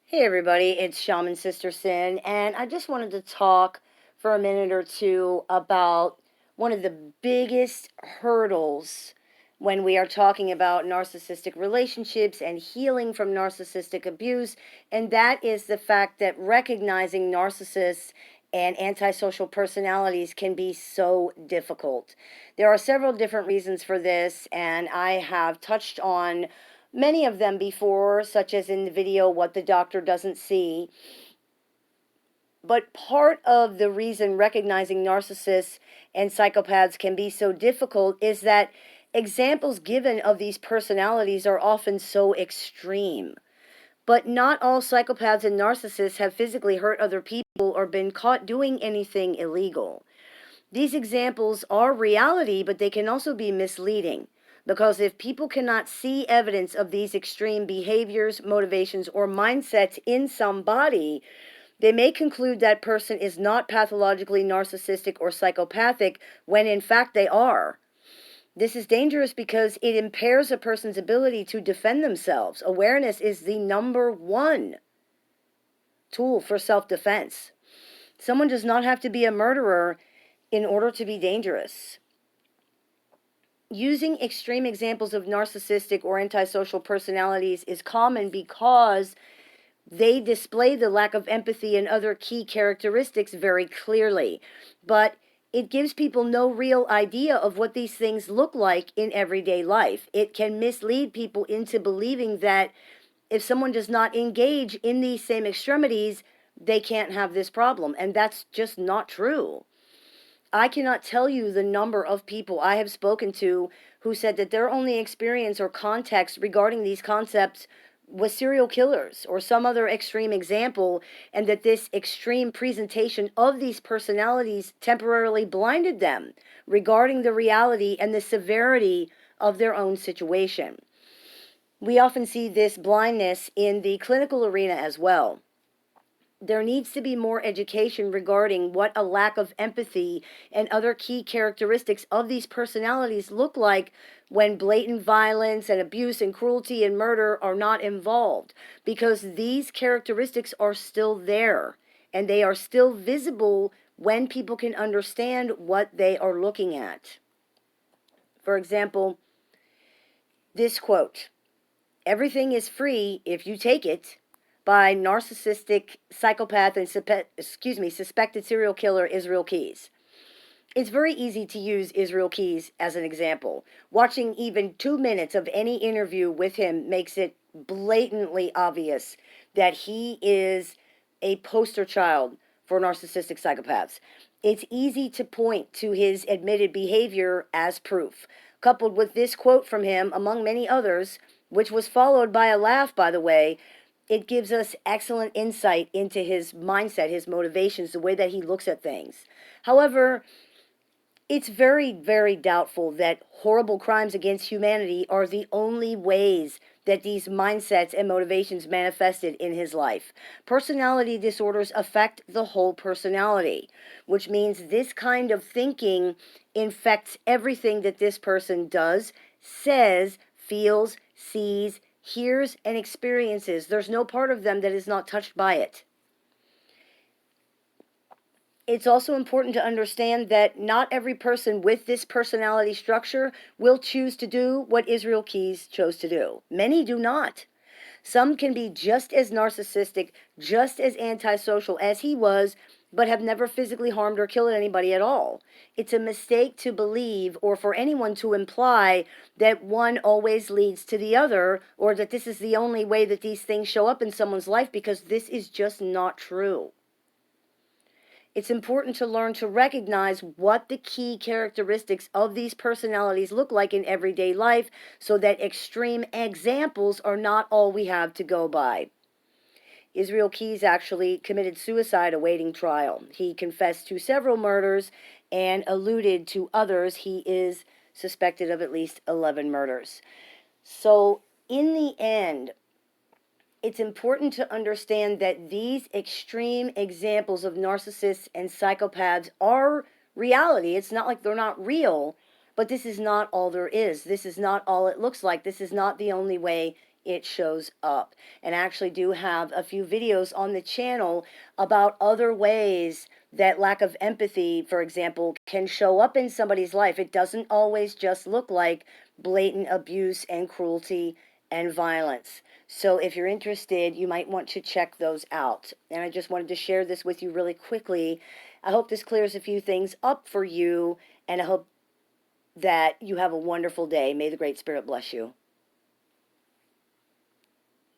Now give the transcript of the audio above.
Hey everybody, it's Shaman Sister Sin, and I just wanted to talk for a minute or two about one of the biggest hurdles when we are talking about narcissistic relationships and healing from narcissistic abuse, and that is the fact that recognizing narcissists and antisocial personalities can be so difficult. There are several different reasons for this, and I have touched on many of them before, such as in the video What the Doctor Doesn't See. But part of the reason recognizing narcissists and psychopaths can be so difficult is that examples given of these personalities are often so extreme. But not all psychopaths and narcissists have physically hurt other people or been caught doing anything illegal. These examples are reality, but they can also be misleading. Because if people cannot see evidence of these extreme behaviors, motivations, or mindsets in somebody, they may conclude that person is not pathologically narcissistic or psychopathic when in fact they are. This is dangerous because it impairs a person's ability to defend themselves. Awareness is the number one tool for self-defense. Someone does not have to be a murderer in order to be dangerous. Using extreme examples of narcissistic or antisocial personalities is common because they display the lack of empathy and other key characteristics very clearly. But it gives people no real idea of what these things look like in everyday life. It can mislead people into believing that if someone does not engage in these same extremities, they can't have this problem. And that's just not true. I cannot tell you the number of people I have spoken to who said that their only experience or context regarding these concepts was serial killers or some other extreme example, and that this extreme presentation of these personalities temporarily blinded them regarding the reality and the severity of their own situation. We often see this blindness in the clinical arena as well. There needs to be more education regarding what a lack of empathy and other key characteristics of these personalities look like when blatant violence and abuse and cruelty and murder are not involved, because these characteristics are still there and they are still visible when people can understand what they are looking at. For example, this quote, "Everything is free if you take it," by narcissistic psychopath and suspected serial killer Israel Keys. It's very easy to use Israel Keys as an example. Watching even 2 minutes of any interview with him makes it blatantly obvious that he is a poster child for narcissistic psychopaths. It's easy to point to his admitted behavior as proof. Coupled with this quote from him, among many others, which was followed by a laugh, by the way, it gives us excellent insight into his mindset, his motivations, the way that he looks at things. However, it's very, very doubtful that horrible crimes against humanity are the only ways that these mindsets and motivations manifested in his life. Personality disorders affect the whole personality, which means this kind of thinking infects everything that this person does, says, feels, sees, hears, and experiences. There's no part of them that is not touched by it. It's also important to understand that not every person with this personality structure will choose to do what Israel Keys chose to do. Many do not. Some can be just as narcissistic, just as antisocial as he was, but have never physically harmed or killed anybody at all. It's a mistake to believe, or for anyone to imply, that one always leads to the other, or that this is the only way that these things show up in someone's life, because this is just not true. It's important to learn to recognize what the key characteristics of these personalities look like in everyday life, so that extreme examples are not all we have to go by. Israel Keys actually committed suicide awaiting trial. He confessed to several murders and alluded to others. He is suspected of at least 11 murders. So, in the end, it's important to understand that these extreme examples of narcissists and psychopaths are reality. It's not like they're not real, but this is not all there is. This is not all it looks like. This is not the only way it shows up. And I actually do have a few videos on the channel about other ways that lack of empathy, for example, can show up in somebody's life. It doesn't always just look like blatant abuse and cruelty and violence. So if you're interested, you might want to check those out. And I just wanted to share this with you really quickly. I hope this clears a few things up for you, and I hope that you have a wonderful day. May the Great Spirit bless you.